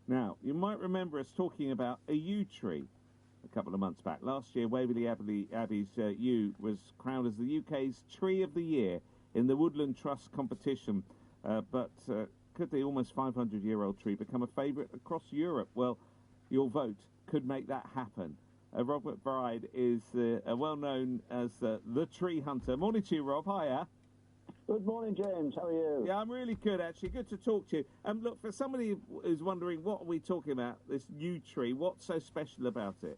Now, you might remember us talking about a yew tree a couple of months back. Last year, Waverley Abbey's yew was crowned as the UK's Tree of the Year in the Woodland Trust competition. But could the almost 500-year-old tree become a favourite across Europe? Well, your vote could make that happen. Robert Bride is well-known as the tree hunter. Morning to you, Rob. Hiya. Good morning, James. How are you? Yeah, I'm really good, actually. Good to talk to you. Look, for somebody who's wondering, what are we talking about, this yew tree? What's so special about it?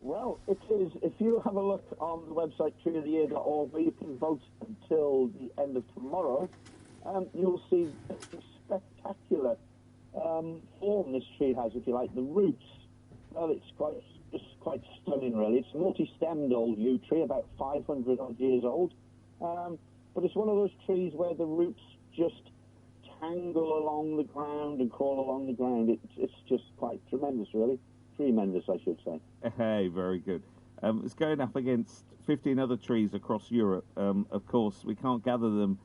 Well, it is. If you have a look on the website treeoftheyear.org, where you can vote until the end of tomorrow, you'll see the spectacular form this tree has, if you like, the roots. Well, it's quite stunning, really. It's a multi-stemmed old yew tree, about 500 odd years old. But it's one of those trees where the roots just tangle along the ground and crawl along the ground. It's just quite tremendous, really. Tremendous, I should say. Hey, very good. It's going up against 15 other trees across Europe. Of course, we can't gather them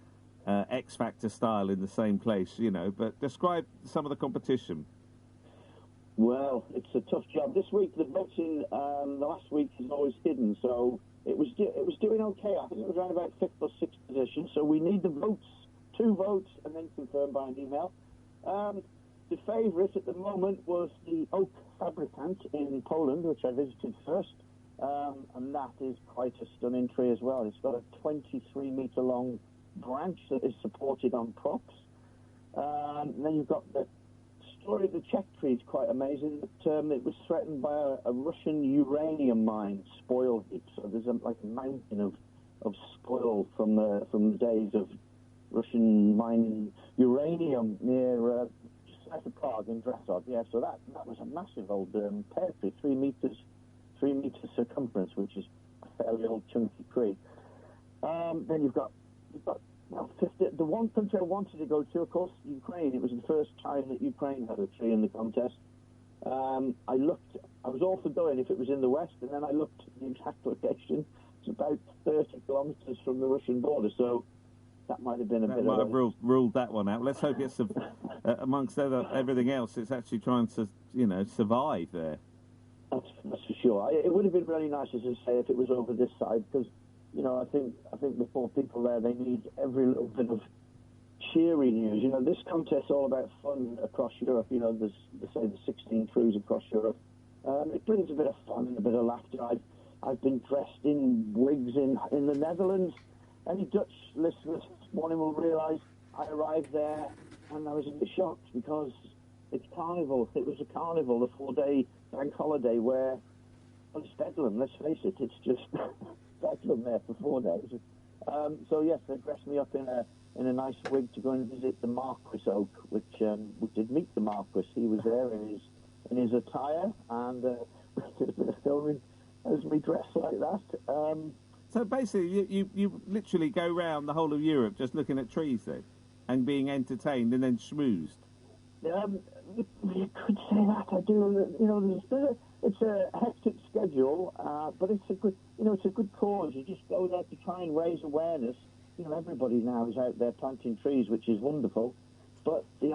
X Factor style in the same place, you know, but describe some of the competition. Well, it's a tough job. This week, the voting, the last week is always hidden, so it was doing okay. I think it was around about 5th or 6th position, so we need the votes, 2 votes, and then confirmed by an email. The favourite at the moment was the oak fabricant in Poland, which I visited first, and that is quite a stunning tree as well. It's got a 23-metre long branch that is supported on props. And then you've got the story of the Czech tree is quite amazing. It was threatened by a Russian uranium mine spoil heap. So there's like a mountain of spoil from the days of Russian mining uranium near just south of Prague in Dresov. Yeah, so that was a massive old pear tree, 3 meters circumference, which is a fairly old chunky tree. Then you've got well, 50, the one country I wanted to go to, of course, Ukraine. It was the first time that Ukraine had a tree in the contest. I was all for going if it was in the west, and then I looked at the exact location. It's about 30 kilometres from the Russian border, so that might have been a bit of... might have ruled that one out. Let's hope it's, amongst everything else, it's actually trying to, you know, survive there. That's for sure. It would have been really nice, as I say, if it was over this side, because... You know, I think the poor people there, they need every little bit of cheery news. You know, this contest's all about fun across Europe. You know, there's, say, the 16 crews across Europe. It brings a bit of fun and a bit of laughter. I've been dressed in wigs in the Netherlands. Any Dutch listeners this morning will realise I arrived there and I was a bit shocked because it's carnival. It was a carnival, the 4-day bank holiday where, well, it's bedlam, let's face it. It's just... bedlam there for 4 days. So yes, they dressed me up in a nice wig to go and visit the Marquis Oak, which we did meet the Marquis. He was there in his attire, and we did a bit of filming as me dressed like that. So basically, you literally go round the whole of Europe just looking at trees then, and being entertained and then schmoozed. You could say that. I do. You know, it's a hectic schedule, but it's a good. You know, it's a good cause. You just go there to try and raise awareness. You know, everybody now is out there planting trees, which is wonderful. But the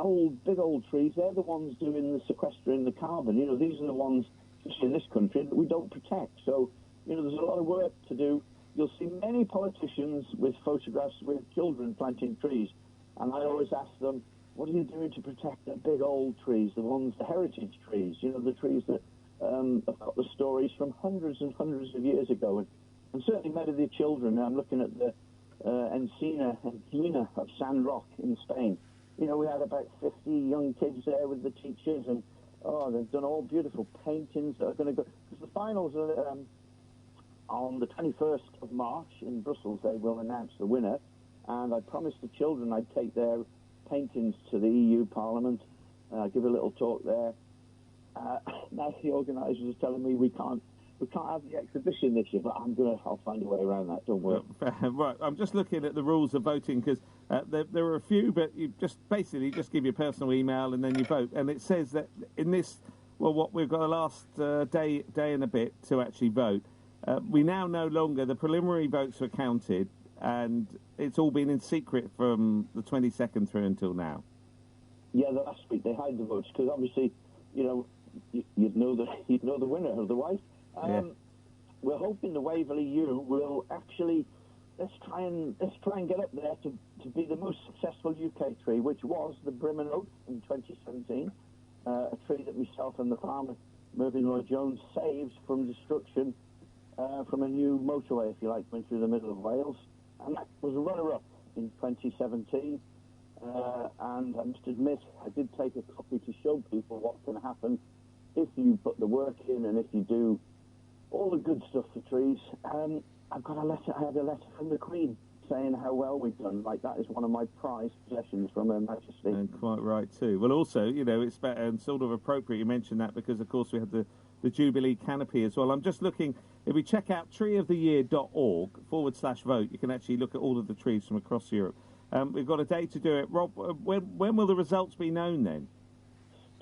big old trees, they're the ones doing the sequestering the carbon. You know, these are the ones, especially in this country, that we don't protect. So, you know, there's a lot of work to do. You'll see many politicians with photographs with children planting trees, and I always ask them, what are you doing to protect the big old trees, the heritage trees, you know, the trees that have got the stories from hundreds and hundreds of years ago. And certainly many of the children, I'm looking at the Encina of San Roque in Spain. You know, we had about 50 young kids there with the teachers, and, they've done all beautiful paintings that are going to go... Because the finals are on the 21st of March in Brussels. They will announce the winner, and I promised the children I'd take their paintings to the EU Parliament, give a little talk there. Now the organisers are telling me we can't have the exhibition this year, but I'll find a way around that. Don't worry. Right, I'm just looking at the rules of voting because there are a few, but you just give your personal email and then you vote. And it says that in this, what we've got the last day and a bit to actually vote. We now no longer, the preliminary votes were counted, and it's all been in secret from the 22nd through until now. Yeah, the last week they hide the votes because obviously, you know, you'd know the winner otherwise. We're hoping the Waverley U will actually let's try and get up there to be the most successful UK tree, which was the Brimon Oak in 2017, a tree that myself and the farmer Mervyn Lloyd Jones saved from destruction from a new motorway, if you like, went through the middle of Wales, and that was a runner-up in 2017. And I must admit, I did take a copy to show people what can happen if you put the work in and if you do all the good stuff for trees. I've got a letter. I had a letter from the Queen saying how well we've done. Like, that is one of my prized possessions from Her Majesty. And quite right too. Well, also, you know, it's sort of appropriate you mentioned that because, of course, we had the Jubilee canopy as well. I'm just looking. If we check out treeoftheyear.org/vote, you can actually look at all of the trees from across Europe. We've got a day to do it. Rob, when will the results be known then?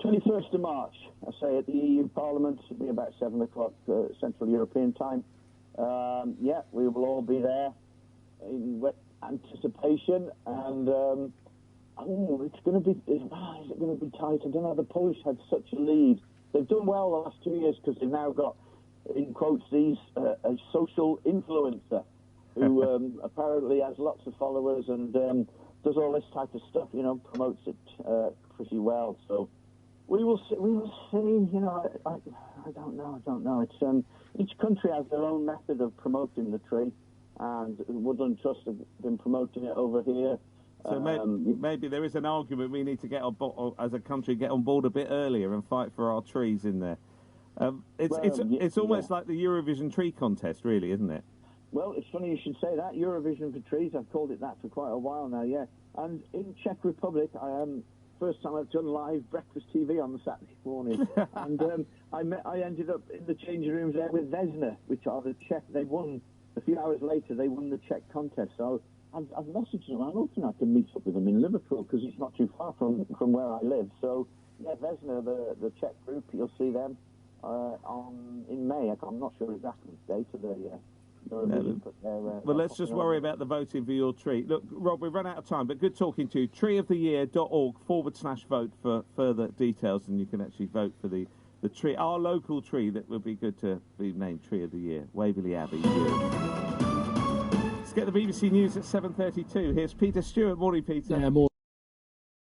21st of March, I say, at the EU Parliament. It'll be about 7 o'clock Central European time. Yeah, we will all be there in wet anticipation, and it's going to be. Is it going to be tight? I don't know. The Polish had such a lead. They've done well the last 2 years because they've now got, in quotes, a social influencer who apparently has lots of followers and does all this type of stuff. You know, promotes it pretty well. So we will see. We will see. You know, I don't know. It's each country has their own method of promoting the tree, and Woodland Trust have been promoting it over here. So maybe there is an argument we need to get on board, as a country, get on board a bit earlier and fight for our trees in there. It's almost like the Eurovision Tree Contest, really, isn't it? Well, it's funny you should say that. Eurovision for trees. I've called it that for quite a while now. Yeah, and in Czech Republic, first time I've done live breakfast TV on the Saturday morning, and I ended up in the changing rooms there with Vesna, which are the Czech. They won a few hours later. They won the Czech contest. So I've messaged them. I'm hoping I can meet up with them in Liverpool because it's not too far from where I live. So yeah, Vesna, the Czech group, you'll see them in May. I'm not sure exactly the date of the. Well, let's just worry about the voting for your tree. Look, Rob, we've run out of time, but good talking to you. treeoftheyear.org/vote for further details, and you can actually vote for the tree, our local tree that would be good to be named Tree of the Year, Waverley Abbey. Let's get the BBC News at 7:32. Here's Peter Stewart. Morning, Peter. Yeah, morning.